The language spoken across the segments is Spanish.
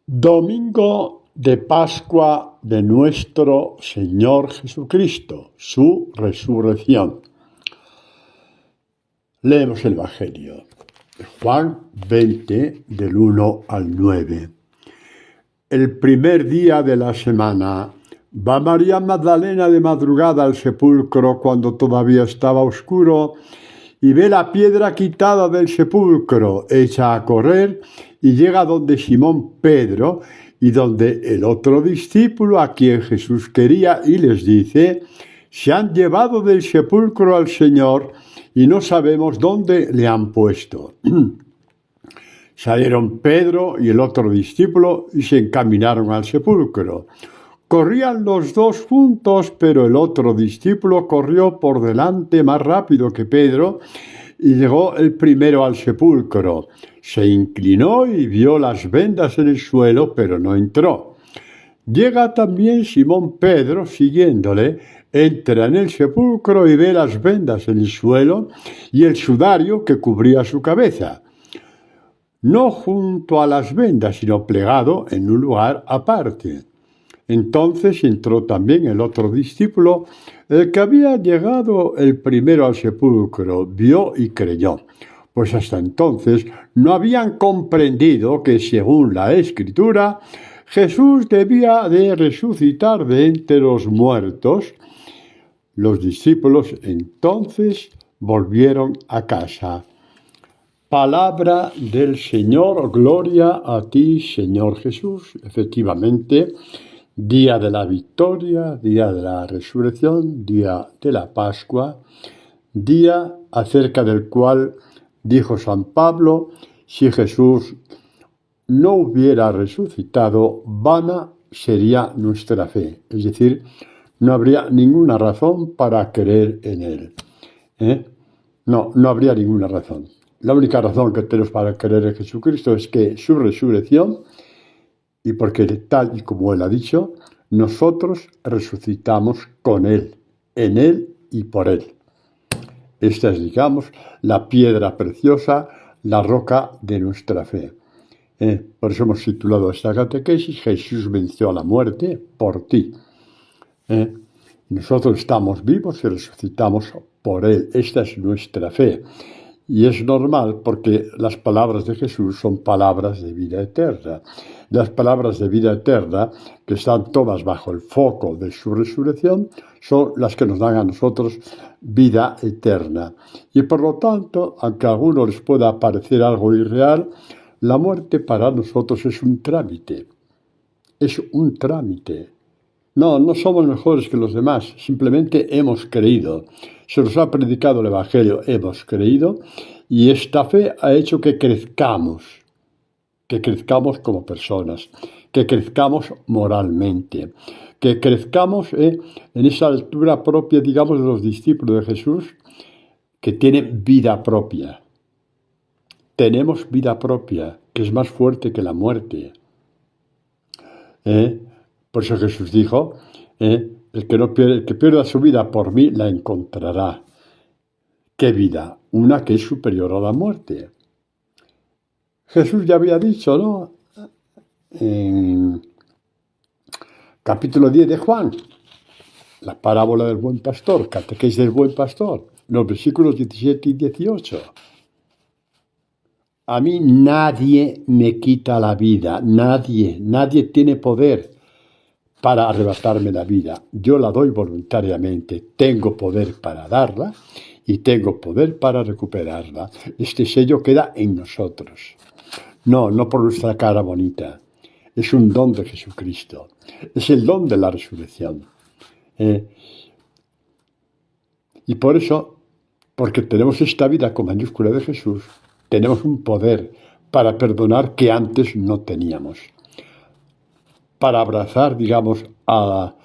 Domingo de Pascua de nuestro Señor Jesucristo, su resurrección. Leemos el Evangelio. Juan 20, del 1 al 9. El primer día de la semana, va María Magdalena de madrugada al sepulcro cuando todavía estaba oscuro y ve la piedra quitada del sepulcro, echa a correr y llega donde Simón Pedro y donde el otro discípulo a quien Jesús quería y les dice: se han llevado del sepulcro al Señor y no sabemos dónde le han puesto. Salieron Pedro y el otro discípulo y se encaminaron al sepulcro. Corrían los dos juntos, pero el otro discípulo corrió por delante más rápido que Pedro y llegó el primero al sepulcro. Se inclinó y vio las vendas en el suelo, pero no entró. Llega también Simón Pedro siguiéndole, entra en el sepulcro y ve las vendas en el suelo y el sudario que cubría su cabeza. No junto a las vendas, sino plegado en un lugar aparte. Entonces entró también el otro discípulo, el que había llegado el primero al sepulcro, vio y creyó, pues hasta entonces no habían comprendido que, según la Escritura, Jesús debía de resucitar de entre los muertos. Los discípulos entonces volvieron a casa. Palabra del Señor, gloria a ti, Señor Jesús. Efectivamente, día de la victoria, día de la resurrección, día de la Pascua, día acerca del cual dijo San Pablo: si Jesús no hubiera resucitado, vana sería nuestra fe. Es decir, no habría ninguna razón para creer en Él. No habría ninguna razón. La única razón que tenemos para creer en Jesucristo es que su resurrección, y porque tal y como Él ha dicho, nosotros resucitamos con Él, en Él y por Él. Esta es, digamos, la piedra preciosa, la roca de nuestra fe. Por eso hemos titulado esta catequesis: Jesús venció a la muerte por ti. Nosotros estamos vivos y resucitamos por Él. Esta es nuestra fe. Y es normal porque las palabras de Jesús son palabras de vida eterna. Las palabras de vida eterna, que están todas bajo el foco de su resurrección, son las que nos dan a nosotros vida eterna. Y por lo tanto, aunque a algunos les pueda parecer algo irreal, la muerte para nosotros es un trámite. Es un trámite. No somos mejores que los demás, simplemente hemos creído. Se nos ha predicado el Evangelio, hemos creído, y esta fe ha hecho que crezcamos como personas, que crezcamos moralmente, que crezcamos en esa altura propia, digamos, de los discípulos de Jesús, que tienen vida propia. Tenemos vida propia, que es más fuerte que la muerte. Por eso Jesús dijo: el que pierda su vida por mí la encontrará. ¿Qué vida? Una que es superior a la muerte. Jesús ya había dicho, ¿no?, en capítulo 10 de Juan, la parábola del buen pastor, catequesis del buen pastor, los versículos 17 y 18. A mí nadie me quita la vida, nadie tiene poder para arrebatarme la vida. Yo la doy voluntariamente. Tengo poder para darla y tengo poder para recuperarla. Este sello queda en nosotros. No por nuestra cara bonita. Es un don de Jesucristo. Es el don de la resurrección. Y por eso, porque tenemos esta vida con mayúscula de Jesús, tenemos un poder para perdonar que antes no teníamos. Para abrazar, digamos, a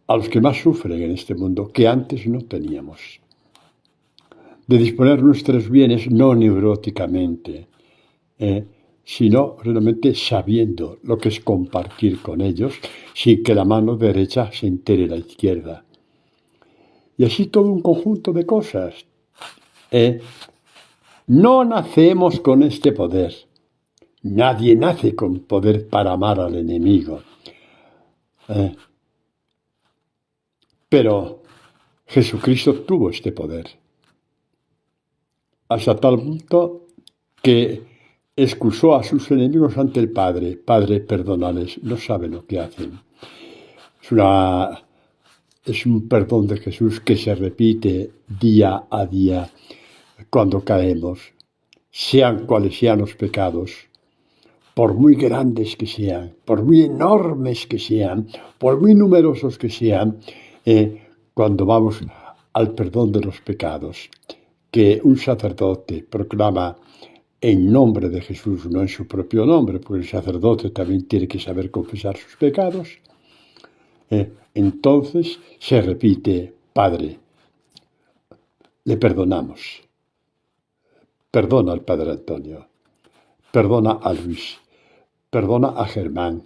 los que más sufren en este mundo, que antes no teníamos. De disponer nuestros bienes no neuróticamente, sino realmente sabiendo lo que es compartir con ellos, sin que la mano derecha se entere la izquierda. Y así todo un conjunto de cosas. No nacemos con este poder. Nadie nace con poder para amar al enemigo. Pero Jesucristo tuvo este poder. Hasta tal punto que excusó a sus enemigos ante el Padre. Padre, perdónales, no saben lo que hacen. Es un perdón de Jesús que se repite día a día cuando caemos, sean cuales sean los pecados, por muy grandes que sean, por muy enormes que sean, por muy numerosos que sean, cuando vamos al perdón de los pecados, que un sacerdote proclama en nombre de Jesús, no en su propio nombre, porque el sacerdote también tiene que saber confesar sus pecados, entonces se repite, Padre, le perdonamos. Perdona al Padre Antonio, perdona a Luis, perdona a Germán,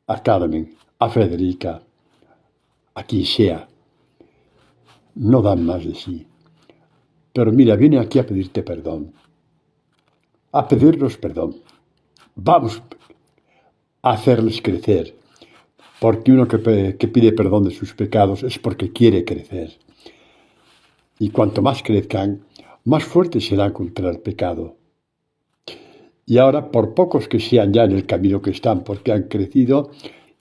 a Carmen, a Federica, a quien sea. No dan más de sí. Pero mira, viene aquí a pedirte perdón, a pedirnos perdón. Vamos a hacerles crecer, porque uno que pide perdón de sus pecados es porque quiere crecer. Y cuanto más crezcan, más fuertes serán contra el pecado. Y ahora, por pocos que sean ya en el camino que están, porque han crecido,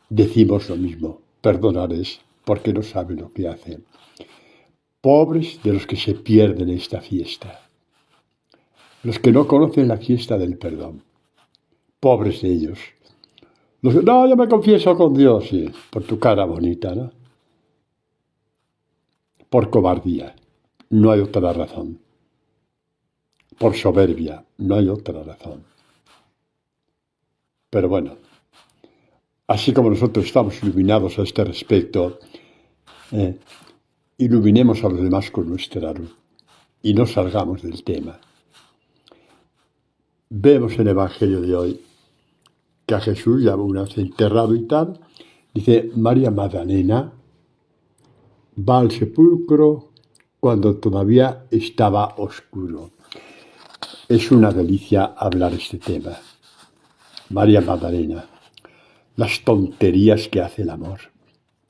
decimos lo mismo, perdonarles, porque no saben lo que hacen. Pobres de los que se pierden esta fiesta, los que no conocen la fiesta del perdón. Pobres de ellos. No, yo me confieso con Dios, sí, por tu cara bonita, ¿no? Por cobardía, no hay otra razón. Por soberbia, no hay otra razón. Pero bueno, así como nosotros estamos iluminados a este respecto, iluminemos a los demás con nuestra luz y no salgamos del tema. Vemos en el Evangelio de hoy que a Jesús, ya una vez enterrado y tal, dice, María Magdalena va al sepulcro cuando todavía estaba oscuro. Es una delicia hablar este tema. María Magdalena, las tonterías que hace el amor,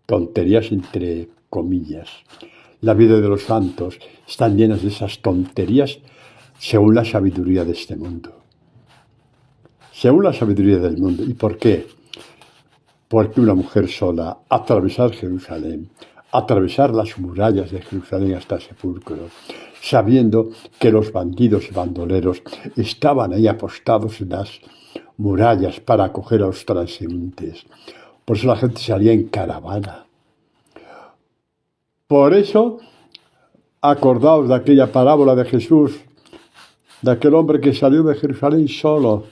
tonterías entre comillas. La vida de los santos están llenas de esas tonterías según la sabiduría de este mundo. Según la sabiduría del mundo. ¿Y por qué? Porque una mujer sola, atravesar Jerusalén, atravesar las murallas de Jerusalén hasta el sepulcro, sabiendo que los bandidos y bandoleros estaban ahí apostados en las murallas para acoger a los transeúntes. Por eso la gente salía en caravana. Por eso, acordaos de aquella parábola de Jesús, de aquel hombre que salió de Jerusalén solo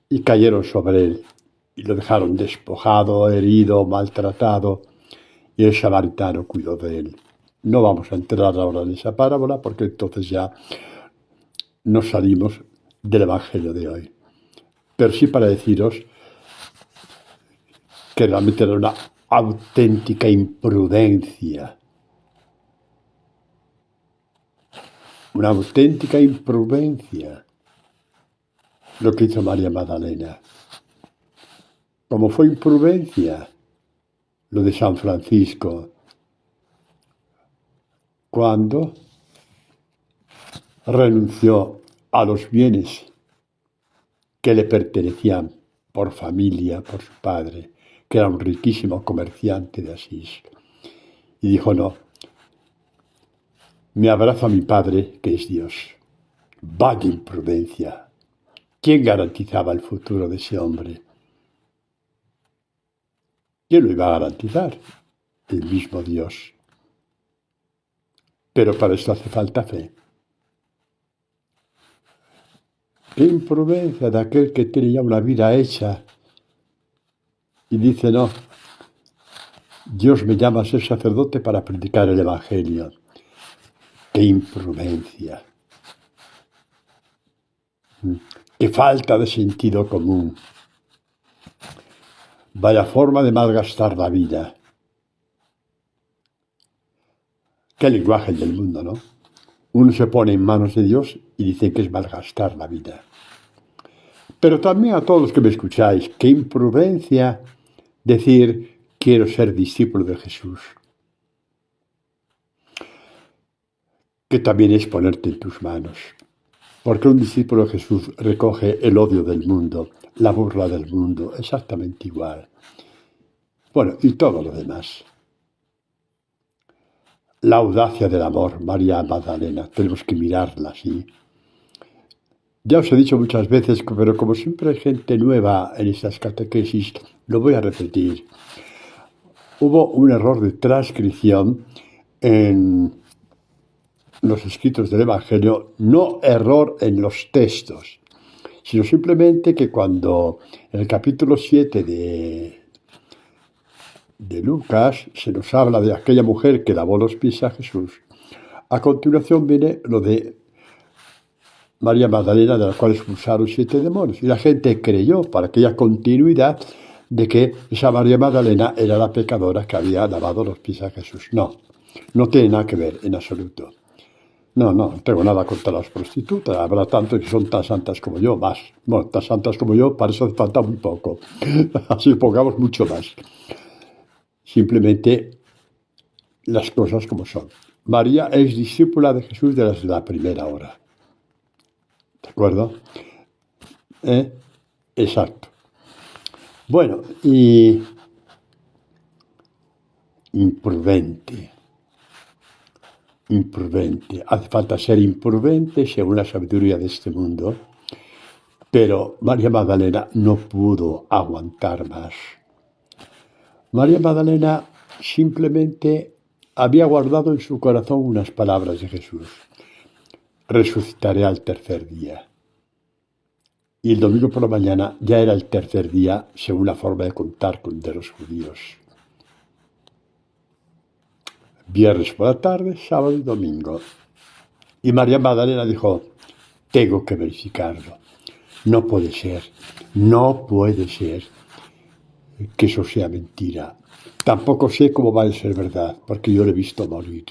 y cayeron sobre él y lo dejaron despojado, herido, maltratado, y el samaritano cuidó de él. No vamos a entrar ahora en esa parábola porque entonces ya nos salimos del Evangelio de hoy. Pero sí para deciros que realmente era una auténtica imprudencia. Una auténtica imprudencia lo que hizo María Magdalena. Como fue imprudencia lo de San Francisco, cuando renunció a los bienes que le pertenecían por familia, por su padre, que era un riquísimo comerciante de Asís. Y dijo, no, me abrazo a mi padre, que es Dios. Vaya imprudencia. ¿Quién garantizaba el futuro de ese hombre? ¿Quién lo iba a garantizar? El mismo Dios. Pero para esto hace falta fe. Qué imprudencia de aquel que tiene ya una vida hecha y dice, no, Dios me llama a ser sacerdote para predicar el Evangelio. ¡Qué imprudencia! ¡Qué falta de sentido común! Vaya forma de malgastar la vida. ¡Qué lenguaje del mundo, ¿no? Uno se pone en manos de Dios y dice que es malgastar la vida. Pero también a todos los que me escucháis, qué imprudencia decir quiero ser discípulo de Jesús, que también es ponerte en tus manos. Porque un discípulo de Jesús recoge el odio del mundo, la burla del mundo, exactamente igual. Bueno, y todo lo demás. La audacia del amor, María Magdalena, tenemos que mirarla así. Ya os he dicho muchas veces, pero como siempre hay gente nueva en estas catequesis, lo voy a repetir. Hubo un error de transcripción en los escritos del Evangelio, no error en los textos, sino simplemente que cuando en el capítulo 7 de Lucas se nos habla de aquella mujer que lavó los pies a Jesús, a continuación viene lo de María Magdalena, de la cual expulsaron 7 demonios. Y la gente creyó, para aquella continuidad, de que esa María Magdalena era la pecadora que había lavado los pies a Jesús. No, no tiene nada que ver en absoluto. No tengo nada contra las prostitutas. Habrá tantos que son tan santas como yo, más. Bueno, tan santas como yo, para eso hace falta muy poco. Así pongamos mucho más. Simplemente las cosas como son. María es discípula de Jesús desde la primera hora. ¿De acuerdo? Exacto. Bueno, y imprudente. Hace falta ser imprudente según la sabiduría de este mundo, pero María Magdalena no pudo aguantar más. María Magdalena simplemente había guardado en su corazón unas palabras de Jesús: resucitaré al tercer día. Y el domingo por la mañana ya era el tercer día, según la forma de contar de los judíos. Viernes por la tarde, sábado y domingo. Y María Magdalena dijo: tengo que verificarlo. No puede ser que eso sea mentira. Tampoco sé cómo va a ser verdad, porque yo lo he visto morir.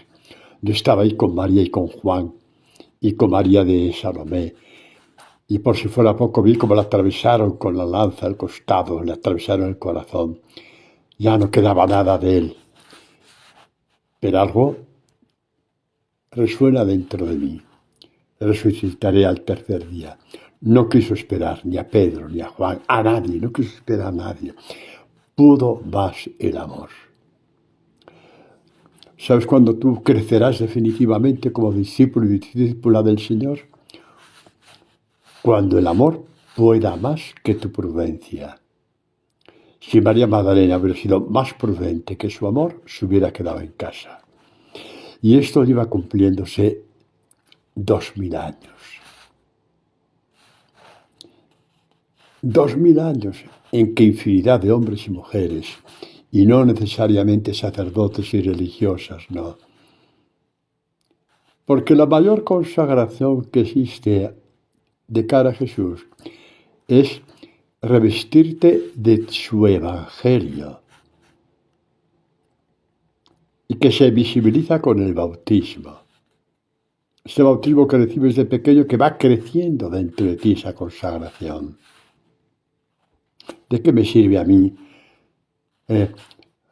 Yo estaba ahí con María y con Juan, y con María de Salomé. Y por si fuera poco, vi cómo la atravesaron con la lanza el costado, le atravesaron el corazón. Ya no quedaba nada de él. Pero algo resuena dentro de mí. Resucitaré al tercer día. No quiso esperar ni a Pedro, ni a Juan, a nadie, no quiso esperar a nadie. Pudo más el amor. ¿Sabes cuándo tú crecerás definitivamente como discípulo y discípula del Señor? Cuando el amor pueda más que tu prudencia. Si María Magdalena hubiera sido más prudente que su amor, se hubiera quedado en casa. Y esto lleva cumpliéndose 2000 años. 2000 años en que infinidad de hombres y mujeres, y no necesariamente sacerdotes y religiosas, no. Porque la mayor consagración que existe de cara a Jesús es revestirte de su evangelio, y que se visibiliza con el bautismo. Este bautismo que recibes de pequeño, que va creciendo dentro de ti esa consagración. ¿De qué me sirve a mí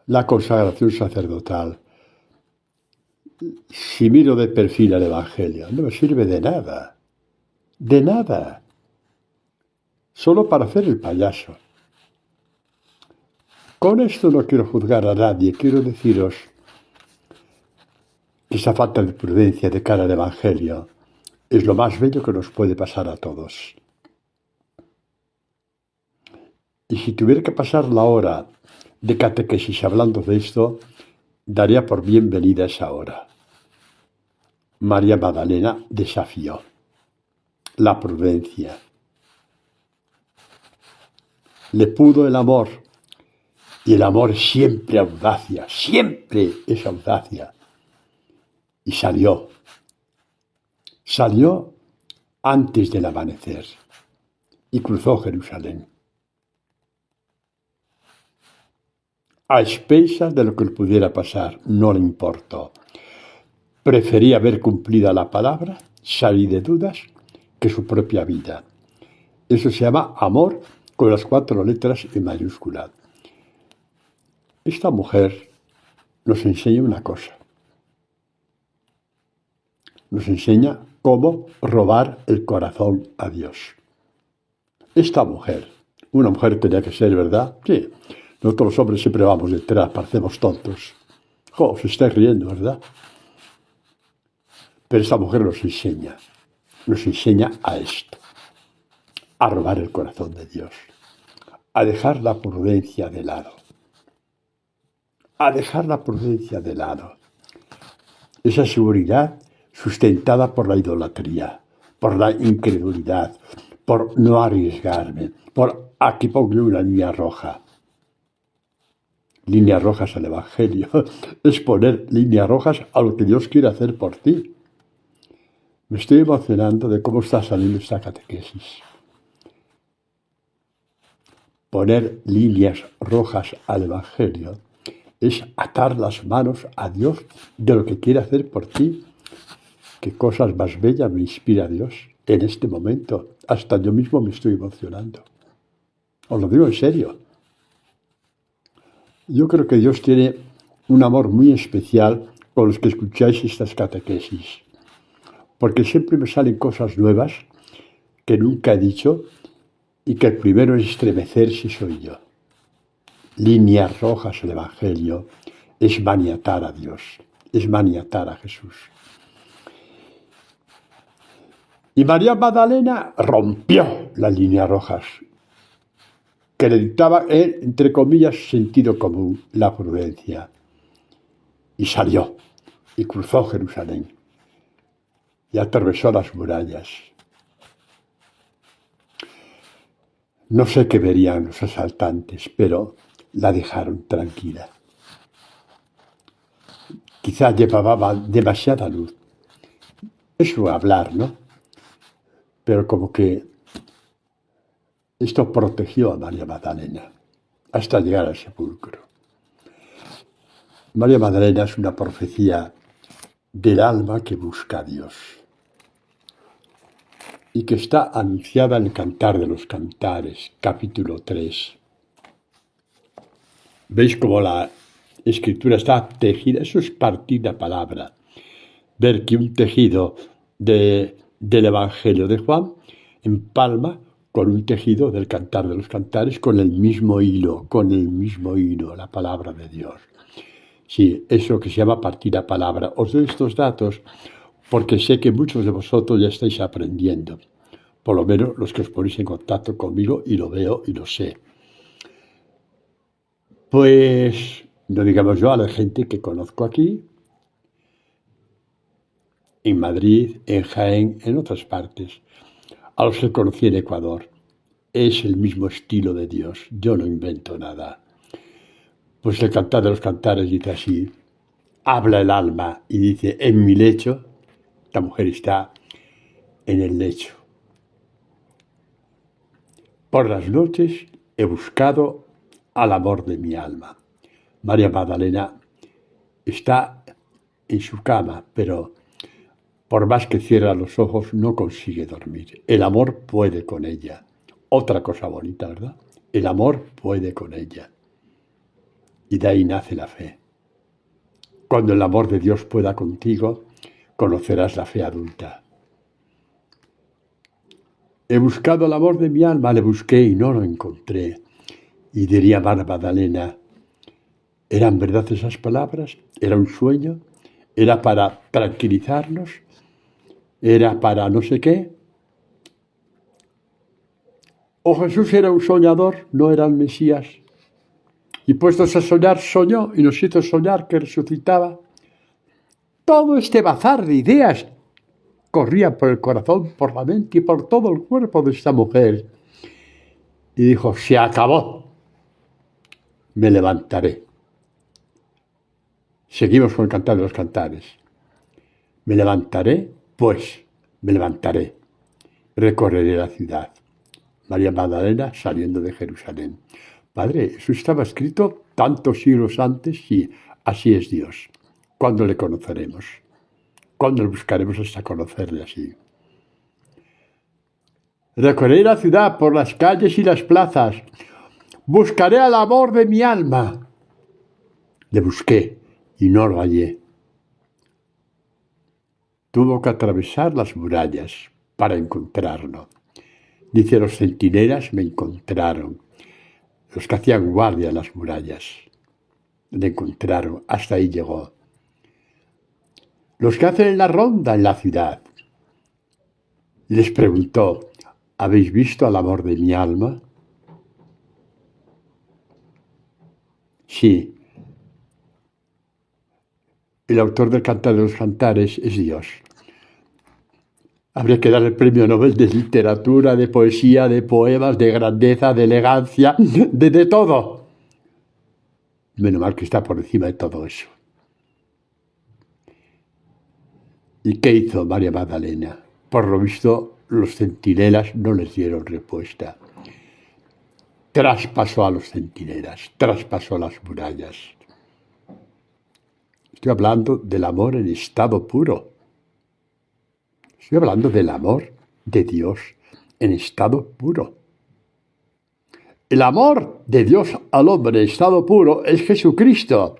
la consagración sacerdotal si miro de perfil al Evangelio? No me sirve de nada. De nada. Solo para hacer el payaso. Con esto no quiero juzgar a nadie, quiero deciros que esa falta de prudencia de cara al Evangelio es lo más bello que nos puede pasar a todos. Y si tuviera que pasar la hora de catequesis hablando de esto, daría por bienvenida esa hora. María Magdalena desafió la prudencia. Le pudo el amor, y el amor es siempre audacia, siempre es audacia. Y salió antes del amanecer y cruzó Jerusalén. A expensas de lo que le pudiera pasar, no le importó. Prefería ver cumplida la palabra, salir de dudas, que su propia vida. Eso se llama amor con las 4 letras en mayúscula. Esta mujer nos enseña una cosa. Nos enseña cómo robar el corazón a Dios. Esta mujer, una mujer tenía que ser, ¿verdad? Sí. Nosotros los hombres siempre vamos detrás, parecemos tontos. Os estáis riendo, ¿verdad? Pero esta mujer nos enseña a esto, a robar el corazón de Dios, a dejar la prudencia de lado, Esa seguridad sustentada por la idolatría, por la incredulidad, por no arriesgarme, por aquí pongo una línea roja. Líneas rojas al Evangelio es poner líneas rojas a lo que Dios quiere hacer por ti. Me estoy emocionando de cómo está saliendo esta catequesis. Poner líneas rojas al Evangelio es atar las manos a Dios de lo que quiere hacer por ti. Qué cosas más bellas me inspira Dios en este momento. Hasta yo mismo me estoy emocionando. Os lo digo en serio. Yo creo que Dios tiene un amor muy especial con los que escucháis estas catequesis. Porque siempre me salen cosas nuevas que nunca he dicho y que el primero es estremecer si soy yo. Líneas rojas el Evangelio es maniatar a Dios, es maniatar a Jesús. Y María Magdalena rompió las líneas rojas que le dictaba, entre comillas, sentido común, la prudencia. Y salió y cruzó Jerusalén y atravesó las murallas. No sé qué verían los asaltantes, pero la dejaron tranquila. Quizá llevaba demasiada luz. Eso hablar, ¿no? Pero como que esto protegió a María Magdalena hasta llegar al sepulcro. María Magdalena es una profecía del alma que busca a Dios y que está anunciada en el Cantar de los Cantares, capítulo 3. ¿Veis cómo la escritura está tejida? Eso es partir la palabra. Ver que un tejido del Evangelio de Juan empalma con un tejido del Cantar de los Cantares con el mismo hilo, la palabra de Dios. Sí, eso que se llama partir la palabra. Os doy estos datos porque sé que muchos de vosotros ya estáis aprendiendo, por lo menos los que os ponéis en contacto conmigo, y lo veo y lo sé. Pues, no digamos yo, a la gente que conozco aquí, en Madrid, en Jaén, en otras partes, a los que conocí en Ecuador. Es el mismo estilo de Dios, yo no invento nada. Pues el Cantar de los Cantares dice así: habla el alma y dice, en mi lecho, la mujer está en el lecho. Por las noches he buscado al amor de mi alma. María Magdalena está en su cama, pero por más que cierra los ojos no consigue dormir. El amor puede con ella. Otra cosa bonita, ¿verdad? El amor puede con ella. Y de ahí nace la fe. Cuando el amor de Dios pueda contigo, conocerás la fe adulta. He buscado el amor de mi alma, le busqué y no lo encontré. Y diría María Magdalena, ¿eran verdad esas palabras? ¿Era un sueño? ¿Era para tranquilizarnos? ¿Era para no sé qué? ¿O Jesús era un soñador, no era el Mesías? Y puestos a soñar, soñó y nos hizo soñar que resucitaba. Todo este bazar de ideas corría por el corazón, por la mente y por todo el cuerpo de esta mujer. Y dijo, se acabó, me levantaré. Seguimos con el Cantar de los Cantares. Me levantaré, pues, me levantaré. Recorreré la ciudad. María Magdalena saliendo de Jerusalén. Padre, eso estaba escrito tantos siglos antes y así es Dios. ¿Cuándo le conoceremos? ¿Cuándo le buscaremos hasta conocerle así? Recorreré la ciudad por las calles y las plazas. Buscaré al amor de mi alma. Le busqué y no lo hallé. Tuvo que atravesar las murallas para encontrarlo. Dice, los centinelas me encontraron. Los que hacían guardia en las murallas. Le encontraron. Hasta ahí llegó. Los que hacen la ronda en la ciudad. Les preguntó, ¿habéis visto al amor de mi alma? Sí. El autor del Cantar de los Cantares es Dios. Habría que dar el premio Nobel de literatura, de poesía, de poemas, de grandeza, de elegancia, de todo. Menos mal que está por encima de todo eso. ¿Y qué hizo María Magdalena? Por lo visto, los centinelas no les dieron respuesta. Traspasó a los centinelas, traspasó las murallas. Estoy hablando del amor en estado puro. Estoy hablando del amor de Dios en estado puro. El amor de Dios al hombre en estado puro es Jesucristo.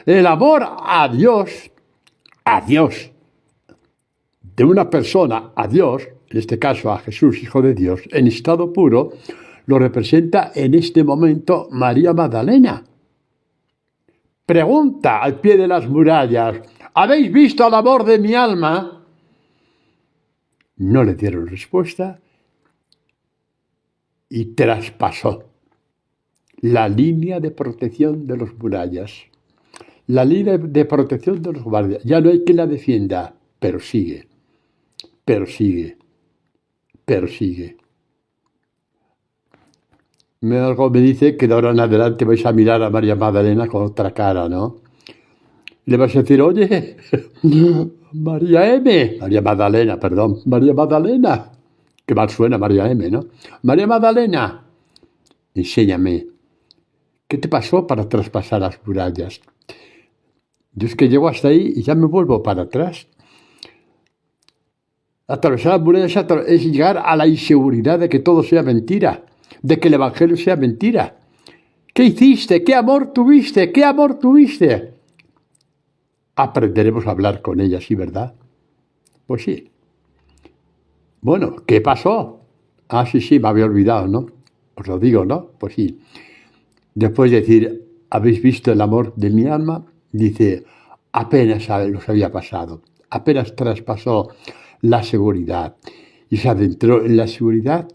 El amor a Dios, de una persona a Dios, en este caso a Jesús, Hijo de Dios, en estado puro, lo representa en este momento María Magdalena. Pregunta al pie de las murallas, ¿habéis visto el amor de mi alma? No le dieron respuesta y traspasó la línea de protección de los murallas, la línea de protección de los guardias. Ya no hay quien la defienda, pero sigue, pero sigue, pero sigue. Algo me dice que de ahora en adelante vais a mirar a María Magdalena con otra cara, ¿no? Le vas a decir, oye, María Magdalena, perdón, María Magdalena. Qué mal suena María M, ¿no? María Magdalena, enséñame, ¿qué te pasó para traspasar las murallas? Yo es que llego hasta ahí y ya me vuelvo para atrás. Atravesar las murallas es llegar a la inseguridad de que todo sea mentira, de que el Evangelio sea mentira. ¿Qué hiciste? ¿Qué amor tuviste? ¿Qué amor tuviste? Aprenderemos a hablar con ella, ¿sí, verdad? Pues sí. Bueno, ¿qué pasó? Ah, sí, me había olvidado, ¿no? Os lo digo, ¿no? Pues sí. Después de decir, ¿habéis visto el amor de mi alma? Dice, apenas los había pasado, apenas traspasó la seguridad y se adentró en la seguridad.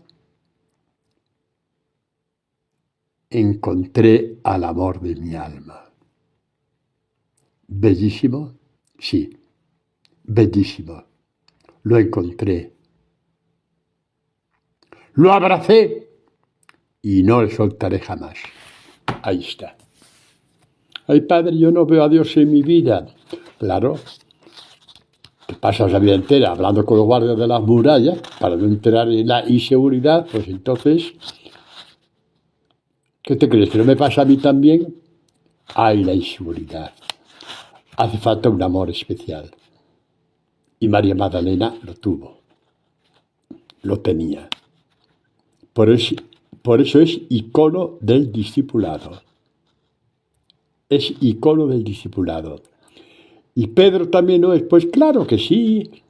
Encontré al amor de mi alma. Bellísimo, sí, bellísimo. Lo encontré. Lo abracé y no le soltaré jamás. Ahí está. Ay, padre, yo no veo a Dios en mi vida. Claro, te pasas la vida entera hablando con los guardias de las murallas para no entrar en la inseguridad, pues entonces, ¿qué te crees? ¿Que no me pasa a mí también? Hay la inseguridad. Hace falta un amor especial. Y María Magdalena lo tuvo. Lo tenía. Por eso es icono del discipulado. Es icono del discipulado. ¿Y Pedro también no es? Pues claro que sí.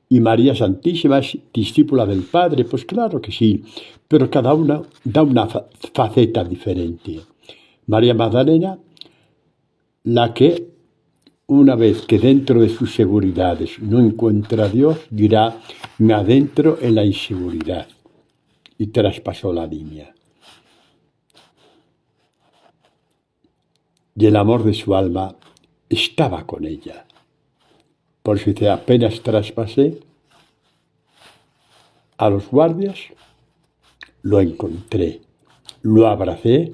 ¿Y María Santísima es discípula del Padre? Pues claro que sí. Pero cada una da una faceta diferente. María Magdalena, la que una vez que dentro de sus seguridades no encuentra a Dios, dirá, me adentro en la inseguridad. Y traspasó la línea. Y el amor de su alma estaba con ella. Por eso dice, apenas traspasé a los guardias, lo encontré, lo abracé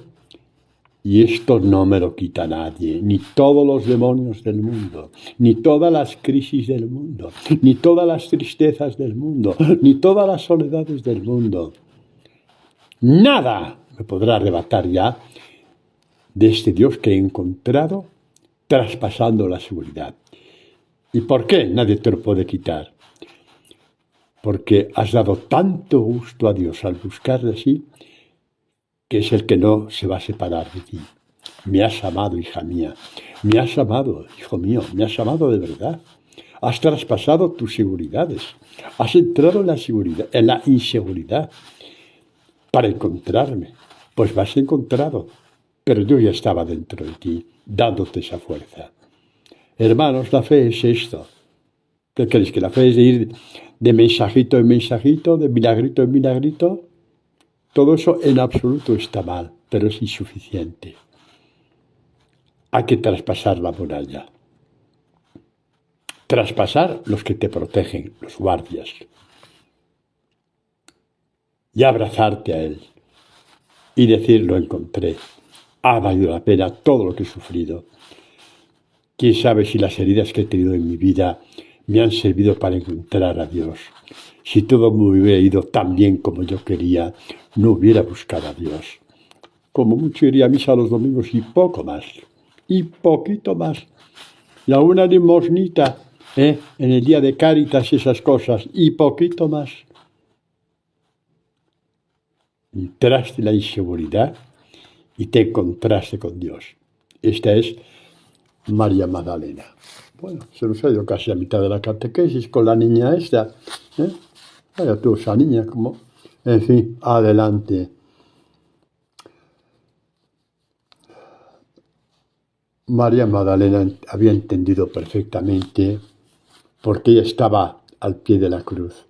y esto no me lo quita nadie, ni todos los demonios del mundo, ni todas las crisis del mundo, ni todas las tristezas del mundo, ni todas las soledades del mundo. Nada me podrá arrebatar ya de este Dios que he encontrado traspasando la seguridad. ¿Y por qué? Nadie te lo puede quitar. porque has dado tanto gusto a Dios al buscarle así, que es el que no se va a separar de ti. Me has amado, hija mía. Me has amado, hijo mío. Me has amado de verdad. Has traspasado tus seguridades. Has entrado en la seguridad, en la inseguridad para encontrarme. Pues me has encontrado. Pero yo ya estaba dentro de ti, dándote esa fuerza. Hermanos, la fe es esto. ¿Qué creéis? ¿Que la fe es de ir de mensajito en mensajito, de milagrito en milagrito? Todo eso en absoluto está mal, pero es insuficiente. Hay que traspasar la muralla. Traspasar los que te protegen, los guardias. Y abrazarte a Él. Y decir, lo encontré. Ha valido la pena todo lo que he sufrido. Quién sabe si las heridas que he tenido en mi vida me han servido para encontrar a Dios. Si todo me hubiera ido tan bien como yo quería, no hubiera buscado a Dios. Como mucho iría a misa los domingos y poco más. Y poquito más. Y a una limosnita, en el día de Cáritas y esas cosas. Y poquito más. Entraste en la inseguridad y te encontraste con Dios. Esta es María Magdalena. Bueno, se nos ha ido casi a mitad de la catequesis con la niña esta. Vaya tú, esa niña, como... En fin, adelante. María Magdalena había entendido perfectamente por qué ella estaba al pie de la cruz.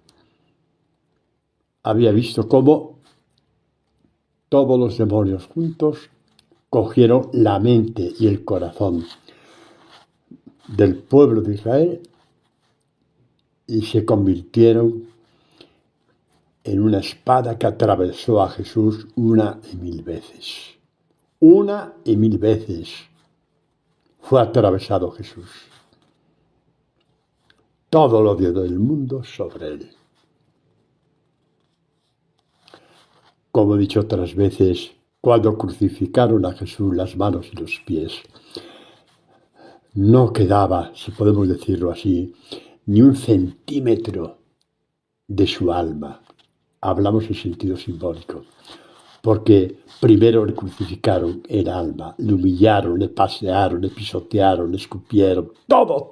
Había visto cómo todos los demonios juntos cogieron la mente y el corazón del pueblo de Israel y se convirtieron en una espada que atravesó a Jesús 1,000 veces. 1,000 veces fue atravesado Jesús. Todo el odio del mundo sobre él. Como he dicho otras veces, cuando crucificaron a Jesús las manos y los pies, no quedaba, si podemos decirlo así, ni un centímetro de su alma. Hablamos en sentido simbólico, porque primero le crucificaron el alma, le humillaron, le pasearon, le pisotearon, le escupieron, todo.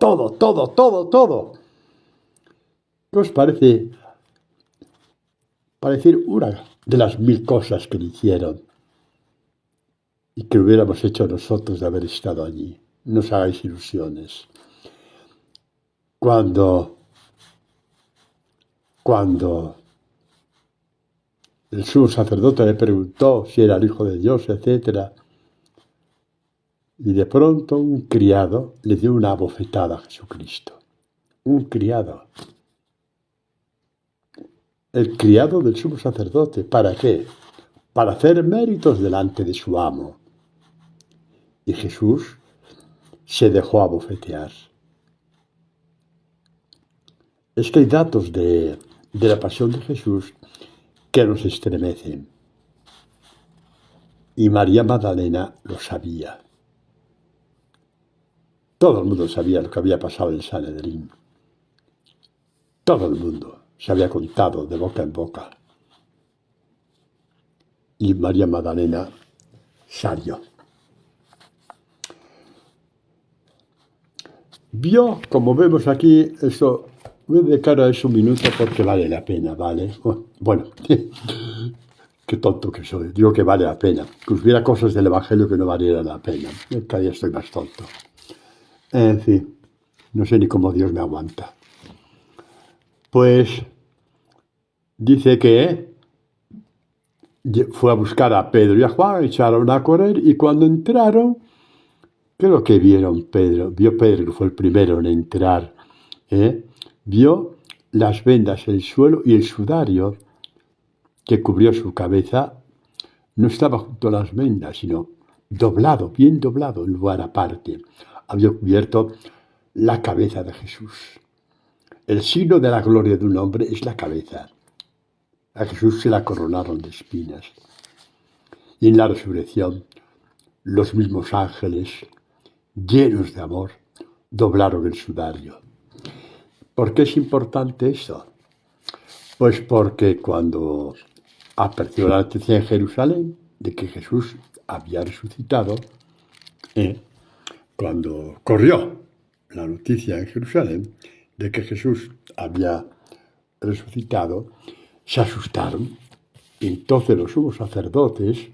¿Qué os parece? Para decir una de las 1000 cosas que le hicieron y que hubiéramos hecho nosotros de haber estado allí. No os hagáis ilusiones. Cuando el sumo sacerdote le preguntó si era el Hijo de Dios, etc., y de pronto un criado le dio una bofetada a Jesucristo. Un criado. El criado del sumo sacerdote. ¿Para qué? Para hacer méritos delante de su amo. Y Jesús se dejó abofetear. Es que hay datos de la pasión de Jesús que nos estremecen. Y María Magdalena lo sabía. Todo el mundo sabía lo que había pasado en Sanedrín. Todo el mundo se había contado de boca en boca. Y María Magdalena salió. Vio, como vemos aquí, eso, voy a dedicar a eso un minuto porque vale la pena, ¿vale? Bueno, qué tonto que soy, digo que vale la pena. Que hubiera cosas del Evangelio que no valieran la pena. Cada día estoy más tonto. En fin, no sé ni cómo Dios me aguanta. Pues dice que fue a buscar a Pedro y a Juan, echaron a correr y cuando entraron, creo que vio Pedro, que fue el primero en entrar, vio las vendas en el suelo y el sudario que cubrió su cabeza no estaba junto a las vendas, sino doblado, bien doblado, en lugar aparte. Había cubierto la cabeza de Jesús. El signo de la gloria de un hombre es la cabeza. A Jesús se la coronaron de espinas. Y en la resurrección, los mismos ángeles, llenos de amor, doblaron el sudario. ¿Por qué es importante esto? Pues porque cuando apareció la noticia en Jerusalén de que Jesús había resucitado, cuando corrió la noticia en Jerusalén de que Jesús había resucitado, se asustaron. Y entonces los sumos sacerdotes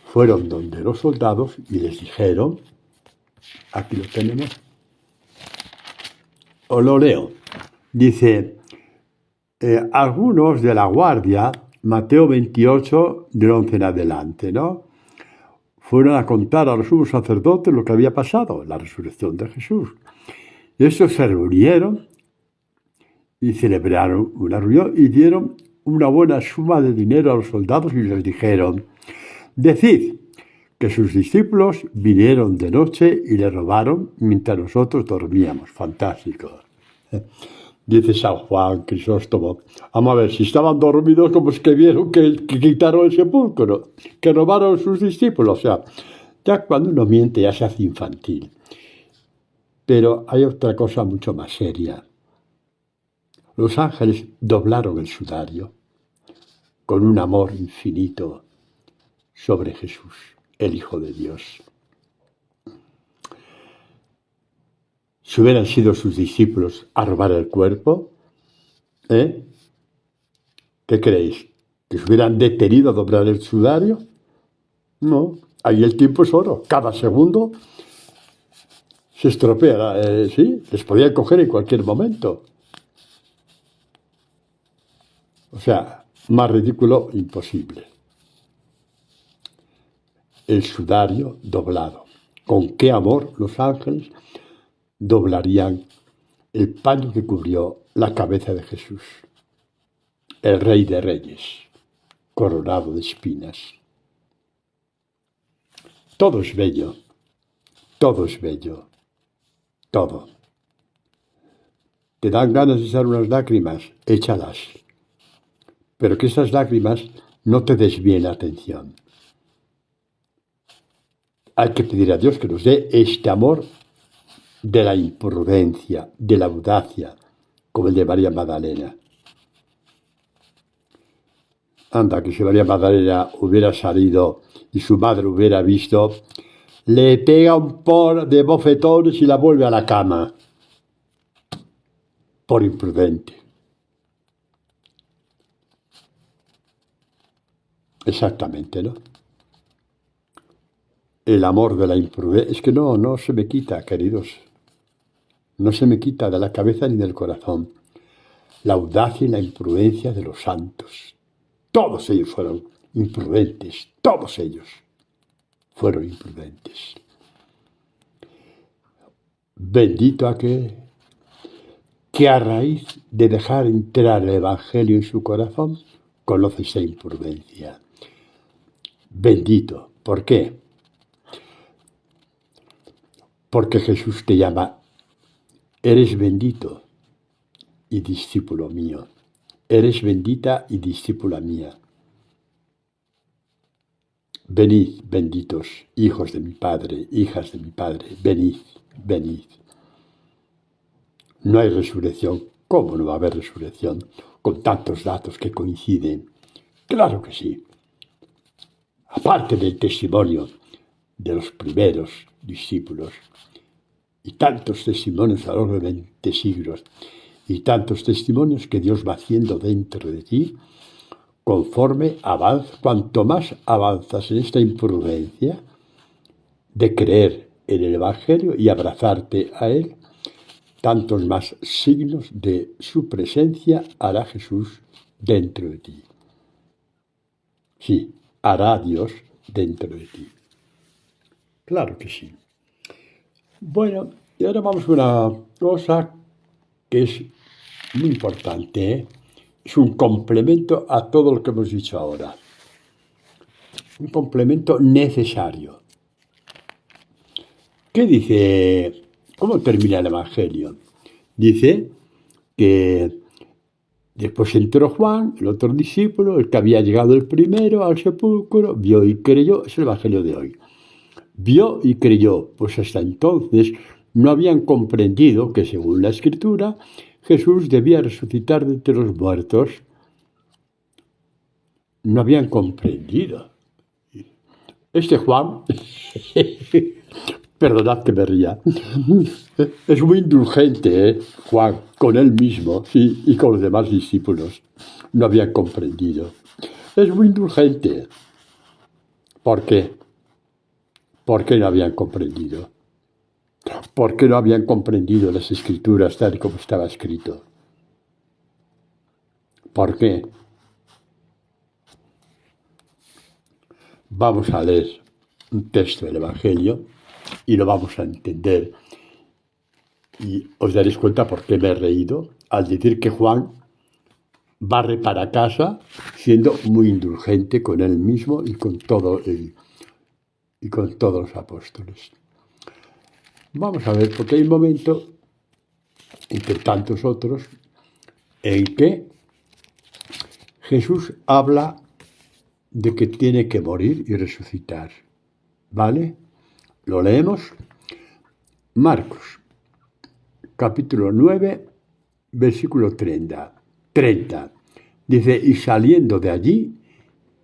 fueron donde los soldados y les dijeron, aquí lo tenemos, os lo leo, dice, algunos de la guardia, Mateo 28, del 11 en adelante, ¿no? Fueron a contar a los sumos sacerdotes lo que había pasado, la resurrección de Jesús. Y estos se reunieron y celebraron una reunión y dieron una buena suma de dinero a los soldados y les dijeron, decid que sus discípulos vinieron de noche y le robaron mientras nosotros dormíamos. Fantástico. Dice San Juan Crisóstomo, vamos a ver, si estaban dormidos, como es que vieron que quitaron el sepulcro, que robaron sus discípulos. O sea, ya cuando uno miente ya se hace infantil. Pero hay otra cosa mucho más seria. Los ángeles doblaron el sudario con un amor infinito sobre Jesús, el Hijo de Dios. Si hubieran sido sus discípulos a robar el cuerpo, ¿qué creéis? ¿Que se hubieran detenido a doblar el sudario? No, ahí el tiempo es oro. Cada segundo se estropea, ¿sí? Les podían coger en cualquier momento. O sea, más ridículo imposible. El sudario doblado. ¿Con qué amor los ángeles doblarían el paño que cubrió la cabeza de Jesús, el Rey de Reyes, coronado de espinas? Todo es bello, todo es bello, todo. ¿Te dan ganas de echar unas lágrimas? Échalas. Pero que esas lágrimas no te desvíen la atención. Hay que pedir a Dios que nos dé este amor de la imprudencia, de la audacia, como el de María Magdalena. Anda, que si María Magdalena hubiera salido y su madre hubiera visto, le pega un par de bofetones y la vuelve a la cama. Por imprudente. Exactamente, ¿no? El amor de la imprudencia. Es que no se me quita, queridos. No se me quita de la cabeza ni del corazón. La audacia y la imprudencia de los santos. Todos ellos fueron imprudentes. Todos ellos fueron imprudentes. Bendito aquel que a raíz de dejar entrar el Evangelio en su corazón, conoce esa imprudencia. Bendito. ¿Por qué? Porque Jesús te llama, eres bendito y discípulo mío. Eres bendita y discípula mía. Venid, benditos, hijos de mi Padre, hijas de mi Padre, venid, venid. No hay resurrección. ¿Cómo no va a haber resurrección con tantos datos que coinciden? Claro que sí. Aparte del testimonio de los primeros discípulos y tantos testimonios a lo largo de 20 siglos y tantos testimonios que Dios va haciendo dentro de ti, conforme avanzas, cuanto más avanzas en esta imprudencia de creer en el Evangelio y abrazarte a él, tantos más signos de su presencia hará Jesús dentro de ti. Sí, hará Dios dentro de ti. Claro que sí. Bueno, y ahora vamos a una cosa que es muy importante, ¿eh? Es un complemento a todo lo que hemos dicho ahora. Un complemento necesario. ¿Qué dice? ¿Cómo termina el Evangelio? Dice que después entró Juan, el otro discípulo, el que había llegado el primero al sepulcro, vio y creyó. Es el Evangelio de hoy. Vio y creyó, pues hasta entonces no habían comprendido que, según la Escritura, Jesús debía resucitar de entre los muertos, no habían comprendido. Este Juan, perdonad que me ría, es muy indulgente, Juan, con él mismo, sí, y con los demás discípulos. No habían comprendido. Es muy indulgente. ¿Por qué? ¿Por qué no habían comprendido? ¿Por qué no habían comprendido las Escrituras tal y como estaba escrito? ¿Por qué? Vamos a leer un texto del Evangelio y lo vamos a entender. Y os daréis cuenta por qué me he reído al decir que Juan barre para casa siendo muy indulgente con él mismo y con todos los apóstoles. Vamos a ver, porque hay un momento, entre tantos otros, en que Jesús habla de que tiene que morir y resucitar. ¿Vale? Lo leemos. Marcos, capítulo 9, versículo 30. Dice, y saliendo de allí,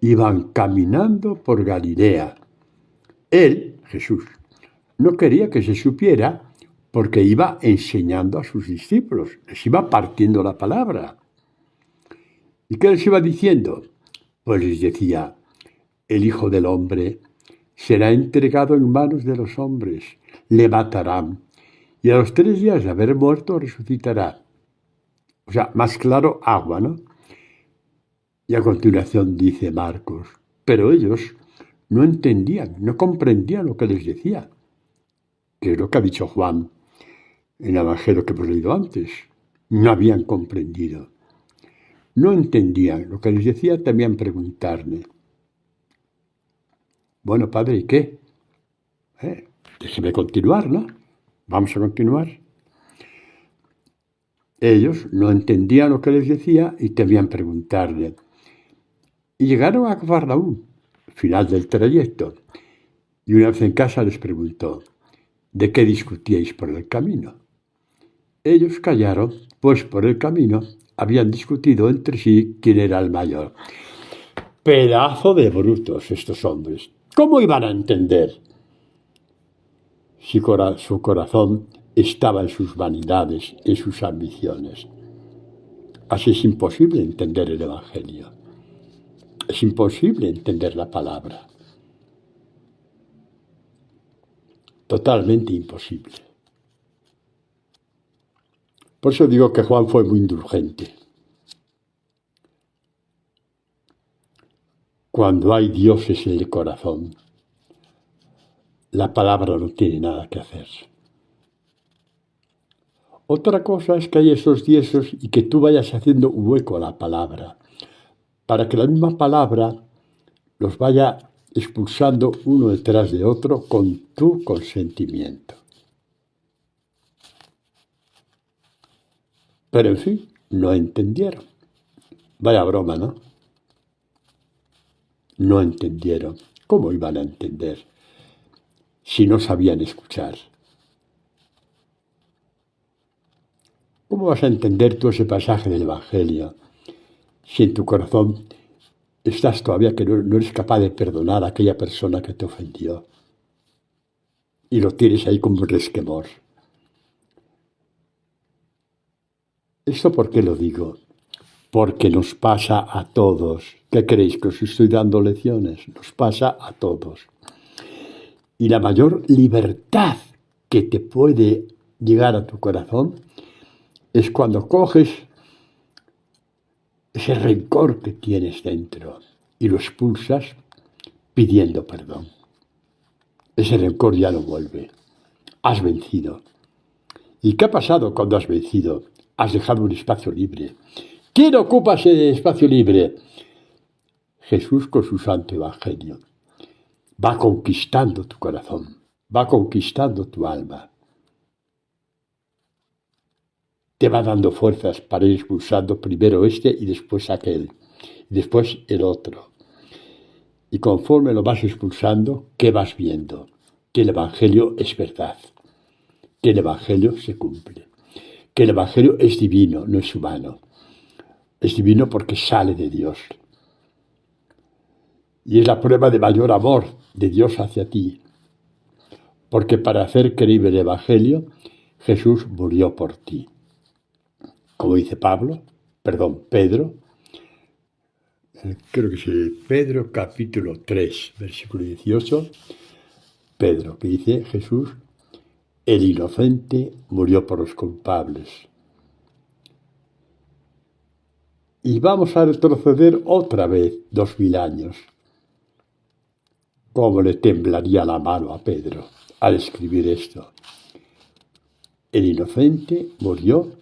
iban caminando por Galilea. Él, Jesús, no quería que se supiera porque iba enseñando a sus discípulos, les iba partiendo la palabra. ¿Y qué les iba diciendo? Pues les decía, el Hijo del Hombre será entregado en manos de los hombres, le matarán, y a los 3 días de haber muerto resucitará. O sea, más claro, agua, ¿no? Y a continuación dice Marcos, pero ellos no entendían, no comprendían lo que les decía, que es lo que ha dicho Juan en el Evangelio que hemos leído antes. No habían comprendido. No entendían lo que les decía, temían preguntarle. Bueno, padre, ¿y qué? Déjeme continuar, ¿no? Vamos a continuar. Ellos no entendían lo que les decía y temían preguntarle. Y llegaron a Cafarnaúm, final del trayecto, y una vez en casa les preguntó, ¿de qué discutíais por el camino? Ellos callaron, pues por el camino habían discutido entre sí quién era el mayor. Pedazo de brutos estos hombres. ¿Cómo iban a entender? Si su corazón estaba en sus vanidades, en sus ambiciones. Así es imposible entender el Evangelio. Es imposible entender la palabra. Totalmente imposible. Por eso digo que Juan fue muy indulgente. Cuando hay dioses en el corazón, la palabra no tiene nada que hacer. Otra cosa es que hay esos dioses y que tú vayas haciendo hueco a la palabra, para que la misma palabra los vaya expulsando uno detrás de otro con tu consentimiento. Pero en fin, no entendieron. Vaya broma, ¿no? No entendieron. ¿Cómo iban a entender si no sabían escuchar? ¿Cómo vas a entender tú ese pasaje del Evangelio si en tu corazón estás todavía que no eres capaz de perdonar a aquella persona que te ofendió y lo tienes ahí como un resquemor? ¿Esto por qué lo digo? Porque nos pasa a todos. ¿Qué creéis? ¿Que os estoy dando lecciones? Nos pasa a todos. Y la mayor libertad que te puede llegar a tu corazón es cuando coges ese rencor que tienes dentro y lo expulsas pidiendo perdón. Ese rencor ya no vuelve. Has vencido. ¿Y qué ha pasado cuando has vencido? Has dejado un espacio libre. ¿Quién ocupa ese espacio libre? Jesús con su santo evangelio. Va conquistando tu corazón, va conquistando tu alma. Te va dando fuerzas para ir expulsando primero este y después aquel, y después el otro. Y conforme lo vas expulsando, ¿qué vas viendo? Que el evangelio es verdad, que el evangelio se cumple, que el Evangelio es divino, no es humano. Es divino porque sale de Dios. Y es la prueba de mayor amor de Dios hacia ti. Porque para hacer creíble el Evangelio, Jesús murió por ti. Como dice Pedro, creo que es Pedro capítulo 3, versículo 18, Pedro, que dice Jesús, el inocente murió por los culpables. Y vamos a retroceder otra vez 2000 años. ¿Cómo le temblaría la mano a Pedro al escribir esto? El inocente murió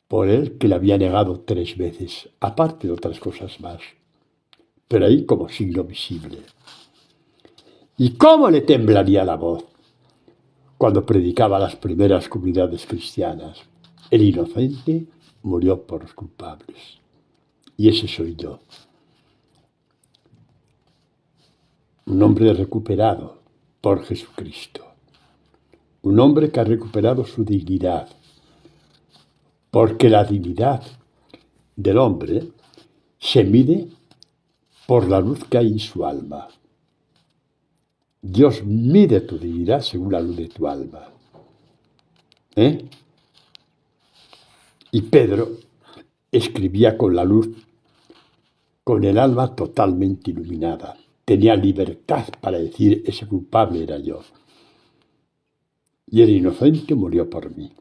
por él que le había negado 3 veces, aparte de otras cosas más, pero ahí como signo visible. ¿Y cómo le temblaría la voz cuando predicaba a las primeras comunidades cristianas? El inocente murió por los culpables. Y ese soy yo. Un hombre recuperado por Jesucristo. Un hombre que ha recuperado su dignidad. Porque la dignidad del hombre se mide por la luz que hay en su alma. Dios mide tu dignidad según la luz de tu alma. Y Pedro escribía con la luz, con el alma totalmente iluminada. Tenía libertad para decir, ese culpable era yo. Y el inocente murió por mí.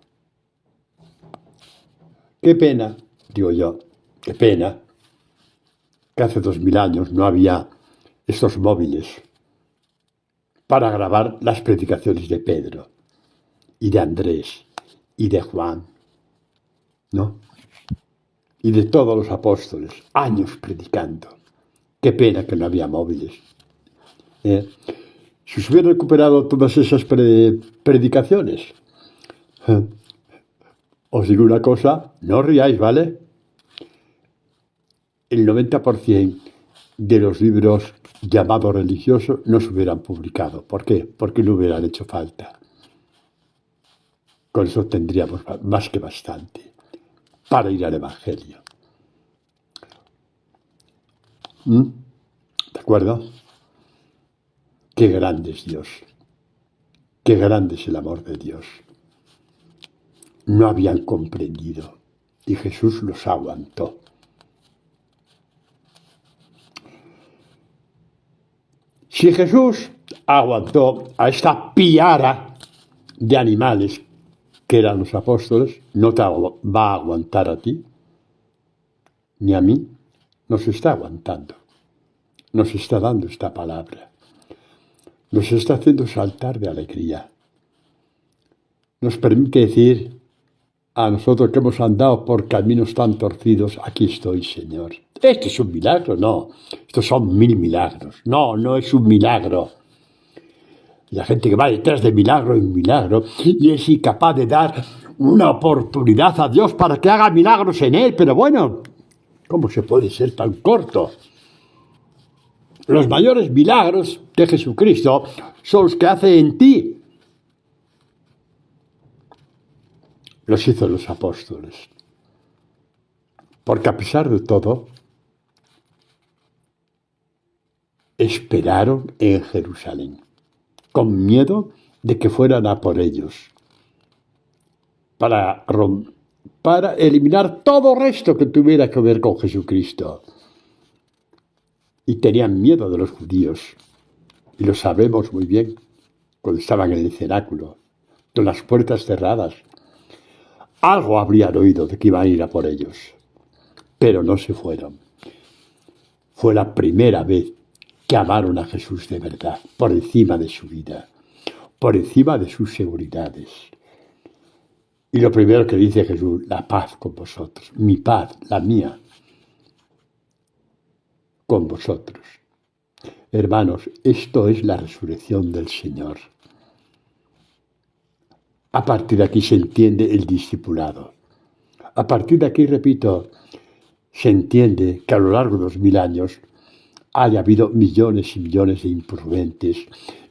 Qué pena, digo yo, qué pena, que hace 2000 años no había estos móviles para grabar las predicaciones de Pedro y de Andrés y de Juan, ¿no? Y de todos los apóstoles, años predicando. Qué pena que no había móviles. Si se hubieran recuperado todas esas predicaciones, os digo una cosa, no os riáis, ¿vale? El 90% de los libros llamados religiosos no se hubieran publicado. ¿Por qué? Porque no hubieran hecho falta. Con eso tendríamos más que bastante para ir al Evangelio. ¿De acuerdo? Qué grande es Dios. Qué grande es el amor de Dios. No habían comprendido y Jesús los aguantó. Si Jesús aguantó a esta piara de animales que eran los apóstoles, no te va a aguantar a ti, ni a mí. Nos está aguantando. Nos está dando esta palabra. Nos está haciendo saltar de alegría. Nos permite decir a nosotros que hemos andado por caminos tan torcidos, aquí estoy, Señor. ¿Esto es un milagro? No. Estos son 1000 milagros. No, no es un milagro. La gente que va detrás de milagro en milagro y es incapaz de dar una oportunidad a Dios para que haga milagros en él. Pero bueno, ¿cómo se puede ser tan corto? Los mayores milagros de Jesucristo son los que hace en ti. Los hizo los apóstoles. Porque a pesar de todo, esperaron en Jerusalén, con miedo de que fueran a por ellos, para eliminar todo resto que tuviera que ver con Jesucristo. Y tenían miedo de los judíos, y lo sabemos muy bien, cuando estaban en el cenáculo, con las puertas cerradas. Algo habrían oído de que iban a ir a por ellos, pero no se fueron. Fue la primera vez que amaron a Jesús de verdad, por encima de su vida, por encima de sus seguridades. Y lo primero que dice Jesús, la paz con vosotros, mi paz, la mía, con vosotros. Hermanos, esto es la resurrección del Señor. A partir de aquí se entiende el discipulado. A partir de aquí, repito, se entiende que a lo largo de 2000 años haya habido millones y millones de imprudentes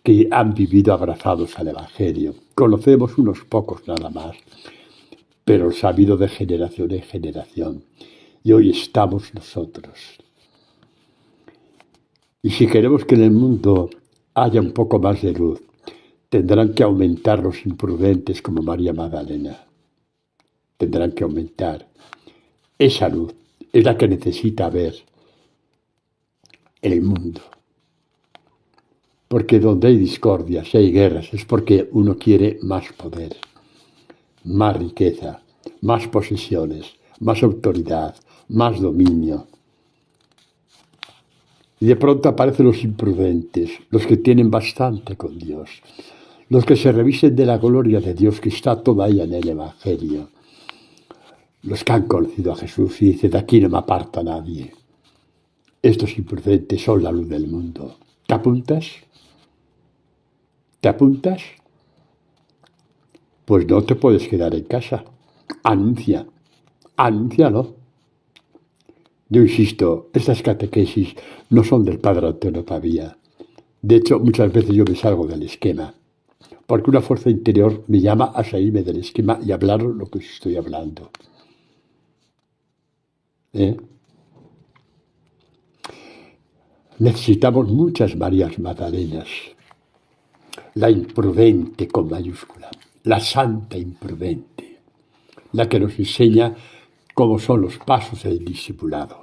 que han vivido abrazados al Evangelio. Conocemos unos pocos nada más, pero los ha habido de generación en generación. Y hoy estamos nosotros. Y si queremos que en el mundo haya un poco más de luz, tendrán que aumentar los imprudentes como María Magdalena. Tendrán que aumentar. Esa luz es la que necesita ver el mundo. Porque donde hay discordias y hay guerras es porque uno quiere más poder, más riqueza, más posesiones, más autoridad, más dominio. Y de pronto aparecen los imprudentes, los que tienen bastante con Dios, los que se revisten de la gloria de Dios que está toda ahí en el Evangelio, los que han conocido a Jesús y dicen, de aquí no me aparta nadie. Estos imprudentes son la luz del mundo. ¿Te apuntas? ¿Te apuntas? Pues no te puedes quedar en casa. Anúncialo. Yo insisto, estas catequesis no son del Padre Antonio Pavía. De hecho, muchas veces yo me salgo del esquema, porque una fuerza interior me llama a salirme del esquema y hablar lo que estoy hablando. Necesitamos muchas Marías Magdalenas. La imprudente con mayúscula, la santa imprudente, la que nos enseña cómo son los pasos del discipulado.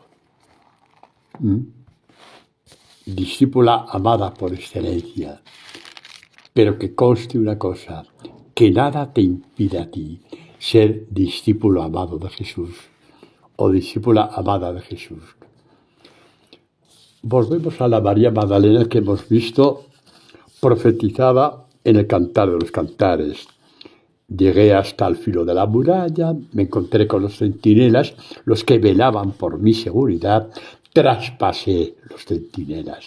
Discípula amada por excelencia, pero que conste una cosa, que nada te impide a ti ser discípulo amado de Jesús o discípula amada de Jesús. Volvemos a la María Magdalena que hemos visto profetizada en el Cantar de los Cantares. Llegué hasta el filo de la muralla, me encontré con los centinelas, los que velaban por mi seguridad, traspasé los centinelas.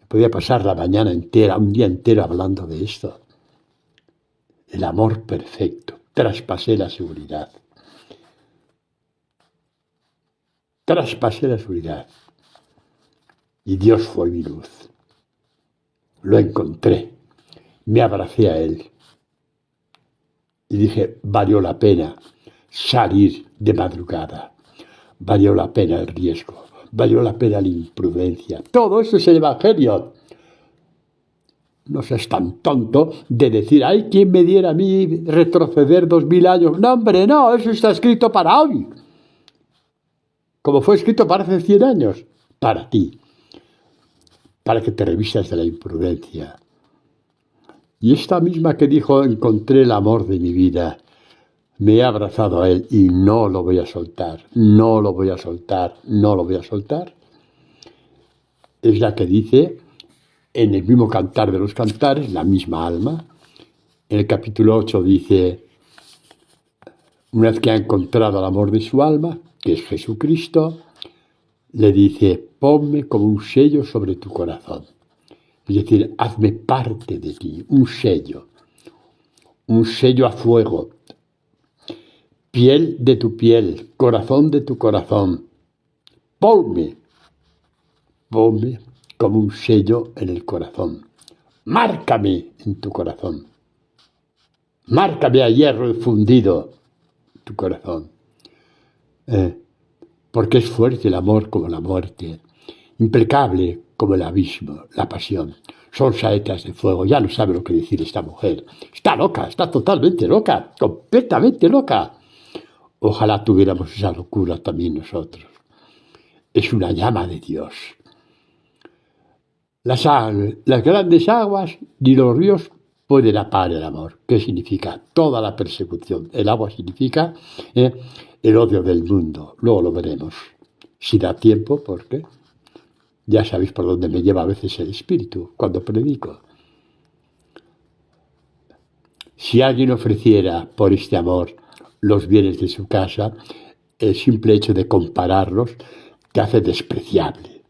Podía pasar la mañana entera, un día entero hablando de esto. El amor perfecto, traspasé la seguridad. Traspasé la seguridad. Y Dios fue mi luz. Lo encontré, me abracé a Él. Y dije, valió la pena salir de madrugada, valió la pena el riesgo, valió la pena la imprudencia. Todo eso es el Evangelio. No seas tan tonto de decir, ay, ¿quién me diera a mí retroceder 2000 años? No, hombre, no, eso está escrito para hoy. Como fue escrito para hace 100 años, para ti, para que te revistas de la imprudencia. Y esta misma que dijo, encontré el amor de mi vida, me he abrazado a Él y no lo voy a soltar, no lo voy a soltar, no lo voy a soltar, es la que dice en el mismo Cantar de los Cantares, la misma alma. En el capítulo 8 dice, una vez que ha encontrado el amor de su alma, que es Jesucristo, le dice, ponme como un sello sobre tu corazón. Es decir, hazme parte de ti, un sello a fuego, piel de tu piel, corazón de tu corazón. Ponme como un sello en el corazón. Márcame en tu corazón. Márcame a hierro fundido tu corazón. Porque es fuerte el amor como la muerte, implacable como el abismo, la pasión. Son saetas de fuego. Ya no sabe lo que decir esta mujer. Está loca, está totalmente loca, completamente loca. Ojalá tuviéramos esa locura también nosotros. Es una llama de Dios. Las grandes aguas ni los ríos pueden apagar el amor. ¿Qué significa? Toda la persecución. El agua significa el odio del mundo. Luego lo veremos. Si da tiempo, porque ya sabéis por dónde me lleva a veces el espíritu cuando predico. Si alguien ofreciera por este amor los bienes de su casa, el simple hecho de compararlos te hace despreciable.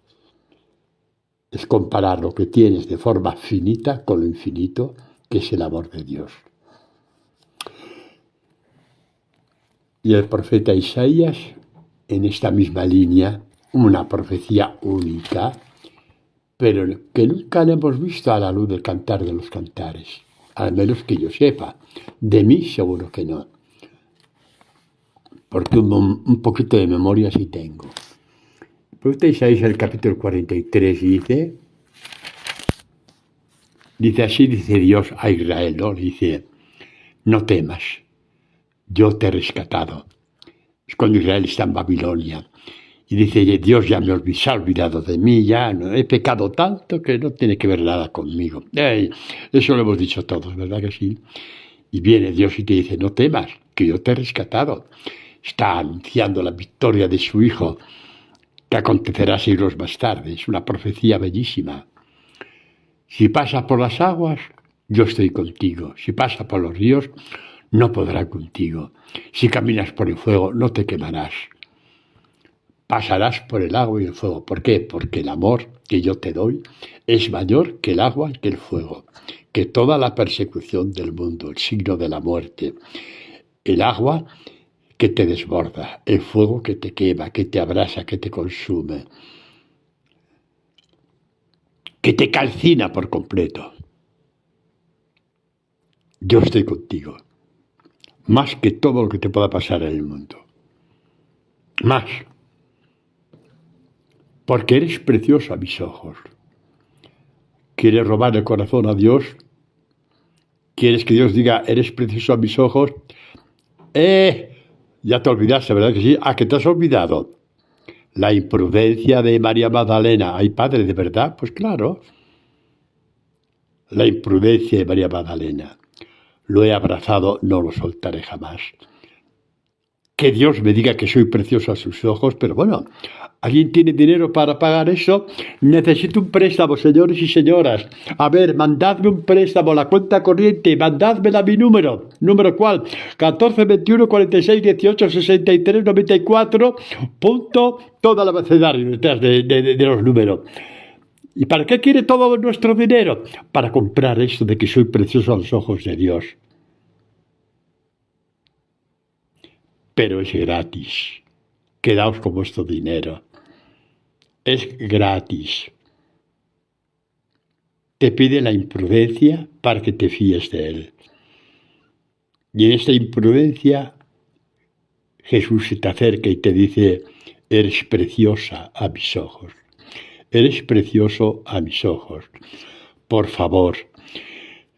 Es comparar lo que tienes de forma finita con lo infinito, que es el amor de Dios. Y el profeta Isaías, en esta misma línea, una profecía única, pero que nunca la hemos visto a la luz del Cantar de los Cantares, al menos que yo sepa. De mí seguro que no. porque un poquito de memoria sí tengo. Pues Isaías el capítulo 43 dice así, dice Dios a Israel, ¿no? Dice, no temas, yo te he rescatado. Es cuando Israel está en Babilonia. Y dice, Dios ya se ha olvidado de mí, ya no, he pecado tanto que no tiene que ver nada conmigo. Eso lo hemos dicho todos, ¿verdad que sí? Y viene Dios y te dice, no temas, que yo te he rescatado. Está anunciando la victoria de su Hijo, que acontecerá siglos más tarde. Es una profecía bellísima. Si pasas por las aguas, yo estoy contigo. Si pasas por los ríos, no podrá contigo. Si caminas por el fuego, no te quemarás. Pasarás por el agua y el fuego. ¿Por qué? Porque el amor que yo te doy es mayor que el agua y que el fuego, que toda la persecución del mundo, el signo de la muerte. El agua que te desborda, el fuego que te quema, que te abrasa, que te consume, que te calcina por completo. Yo estoy contigo, más que todo lo que te pueda pasar en el mundo. Más. Porque eres precioso a mis ojos. ¿Quieres robar el corazón a Dios? ¿Quieres que Dios diga, eres precioso a mis ojos? Ya te olvidaste, ¿verdad que sí? ¿A qué te has olvidado? La imprudencia de María Magdalena. ¿Ay, padre, de verdad? Pues claro. La imprudencia de María Magdalena. Lo he abrazado, no lo soltaré jamás. Que Dios me diga que soy precioso a sus ojos, pero bueno, ¿alguien tiene dinero para pagar eso? Necesito un préstamo, señores y señoras. A ver, mandadme un préstamo, la cuenta corriente, mandádmela a mi número. ¿Número cuál? 14, 21, 46, 18, 63, 94, punto, toda la abecedario detrás de los números. ¿Y para qué quiere todo nuestro dinero? Para comprar esto de que soy precioso a los ojos de Dios. Pero es gratis. Quedaos con vuestro dinero. Es gratis. Te pide la imprudencia para que te fíes de él. Y en esta imprudencia Jesús se te acerca y te dice, eres preciosa a mis ojos. Eres precioso a mis ojos. Por favor,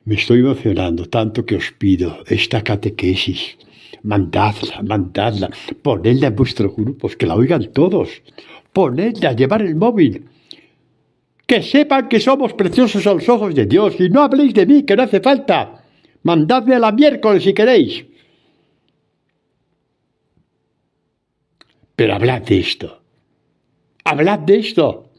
me estoy emocionando tanto que os pido esta catequesis. Mandadla, ponedla en vuestros grupos, que la oigan todos. Ponedla, llevar el móvil. Que sepan que somos preciosos a los ojos de Dios y no habléis de mí, que no hace falta. Mandadme a la miércoles si queréis. Pero hablad de esto. Hablad de esto.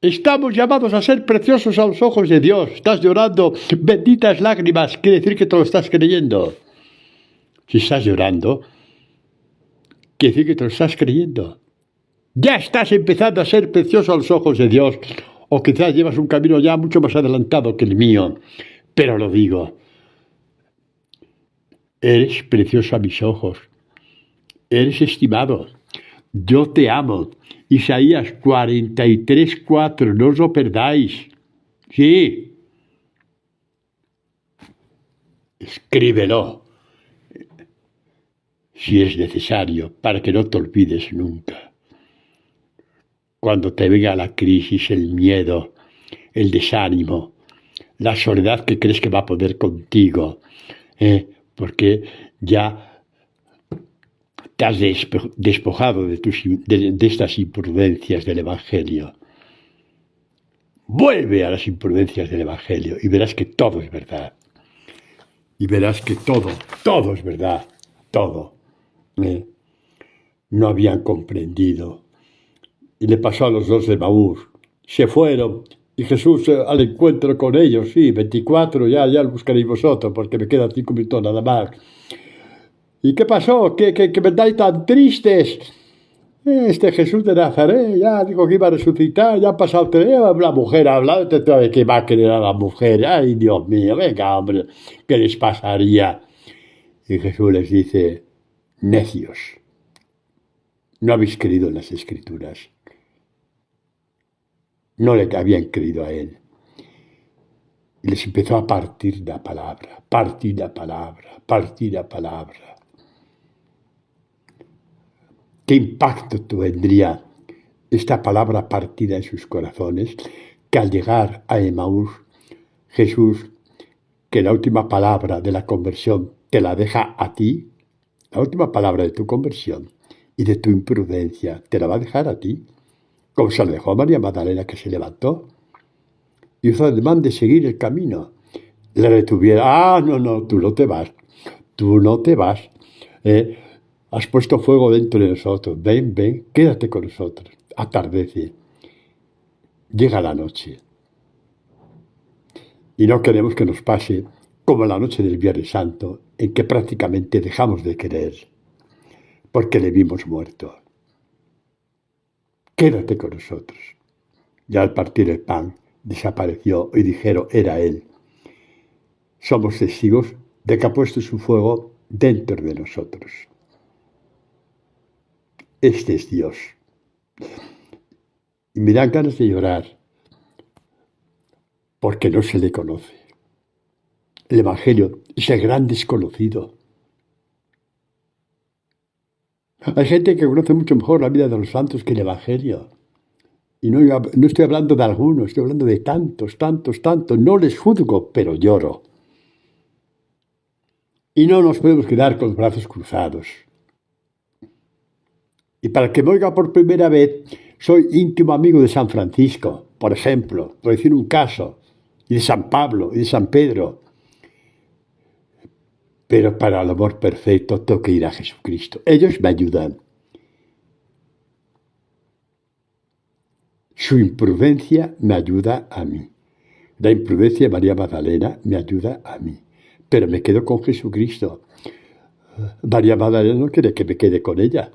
Estamos llamados a ser preciosos a los ojos de Dios. Estás llorando, benditas lágrimas, quiere decir que te lo estás creyendo. Si estás llorando, quiere decir que te lo estás creyendo. Ya estás empezando a ser precioso a los ojos de Dios. O quizás llevas un camino ya mucho más adelantado que el mío. Pero lo digo, eres precioso a mis ojos. Eres estimado. Yo te amo. Isaías 43, 4. No os lo perdáis. Sí. Escríbelo. Si es necesario, para que no te olvides nunca. Cuando te venga la crisis, el miedo, el desánimo, la soledad que crees que va a poder contigo, porque ya te has despojado de estas imprudencias del Evangelio. Vuelve a las imprudencias del Evangelio y verás que todo es verdad. Y verás que todo es verdad, todo. No habían comprendido. Y le pasó a los dos de Maús. Se fueron y Jesús al encuentro con ellos. Sí, 24, ya lo buscaréis vosotros porque me quedan 5 minutos nada más. ¿Y qué pasó? ¿Que vendáis tan tristes? Este Jesús de Nazaret ya dijo que iba a resucitar, ya ha pasado 3 días, la mujer ha hablado, de que va a querer a la mujer. Ay, Dios mío, venga, hombre, ¿qué les pasaría? Y Jesús les dice, necios, no habéis creído en las Escrituras. No le habían creído a él. Y les empezó a partir la palabra. ¿Qué impacto tendría esta palabra partida en sus corazones? Que al llegar a Emaús, Jesús, que la última palabra de la conversión te la deja a ti, la última palabra de tu conversión y de tu imprudencia te la va a dejar a ti, como se la dejó a María Magdalena, que se levantó y hizo ademán de seguir el camino. Le retuviera, no, tú no te vas, has puesto fuego dentro de nosotros, ven, quédate con nosotros, atardece, llega la noche. Y no queremos que nos pase como la noche del Viernes Santo, en que prácticamente dejamos de creer, porque le vimos muerto. Quédate con nosotros. Ya al partir el pan, desapareció y dijeron, era él. Somos testigos de que ha puesto su fuego dentro de nosotros. Este es Dios. Y me dan ganas de llorar, porque no se le conoce. El Evangelio es el gran desconocido. Hay gente que conoce mucho mejor la vida de los santos que el Evangelio. Y no estoy hablando de algunos, estoy hablando de tantos. No les juzgo, pero lloro. Y no nos podemos quedar con los brazos cruzados. Y para el que me oiga por primera vez, soy íntimo amigo de San Francisco, por ejemplo, por decir un caso, y de San Pablo, y de San Pedro. Pero para el amor perfecto tengo que ir a Jesucristo. Ellos me ayudan. Su imprudencia me ayuda a mí. La imprudencia de María Magdalena me ayuda a mí. Pero me quedo con Jesucristo. María Magdalena no quiere que me quede con ella.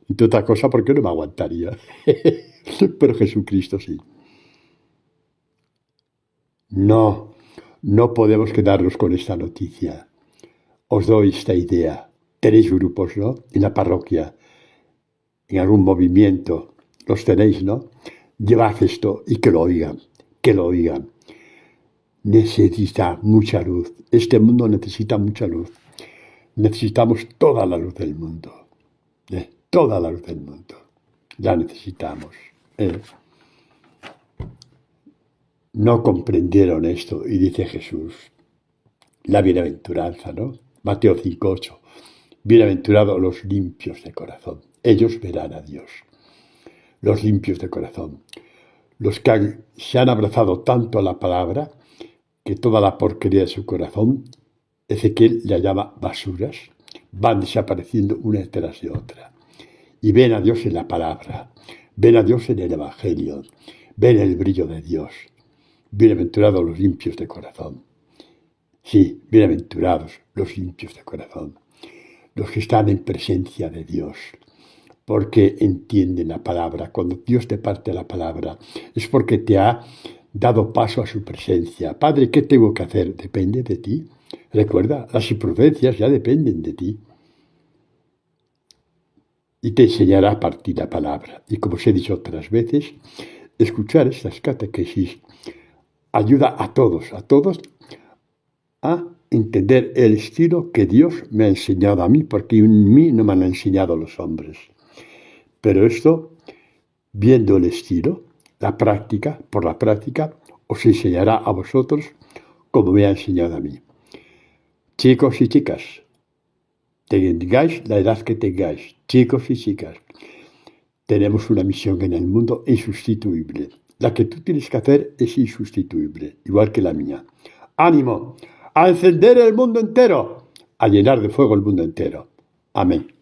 Entre otra cosa, porque no me aguantaría. Pero Jesucristo sí. No podemos quedarnos con esta noticia. Os doy esta idea. Tenéis grupos, ¿no? En la parroquia, en algún movimiento. Los tenéis, ¿no? Llevad esto y que lo oigan. Necesita mucha luz. Este mundo necesita mucha luz. Necesitamos toda la luz del mundo. Toda la luz del mundo. La necesitamos. No comprendieron esto y dice Jesús, la bienaventuranza, ¿no? Mateo 5:8. Bienaventurados los limpios de corazón. Ellos verán a Dios. Los limpios de corazón. Los que se han abrazado tanto a la palabra que toda la porquería de su corazón, Ezequiel la llama basuras, van desapareciendo una detrás de otra. Y ven a Dios en la palabra, ven a Dios en el Evangelio, ven el brillo de Dios. Bienaventurados los limpios de corazón. Sí, bienaventurados los limpios de corazón. Los que están en presencia de Dios, porque entienden la palabra. Cuando Dios te parte la palabra, es porque te ha dado paso a su presencia. Padre, ¿qué tengo que hacer? Depende de ti. Recuerda, las imprudencias ya dependen de ti. Y te enseñará a partir la palabra. Y como os he dicho otras veces, escuchar estas catequesis ayuda a todos a entender el estilo que Dios me ha enseñado a mí, porque en mí no me han enseñado los hombres. Pero esto, viendo el estilo, por la práctica, os enseñará a vosotros como me ha enseñado a mí. Chicos y chicas, tengáis la edad que tengáis, chicos y chicas, tenemos una misión en el mundo insustituible. La que tú tienes que hacer es insustituible, igual que la mía. ¡Ánimo! ¡A encender el mundo entero! A llenar de fuego el mundo entero. Amén.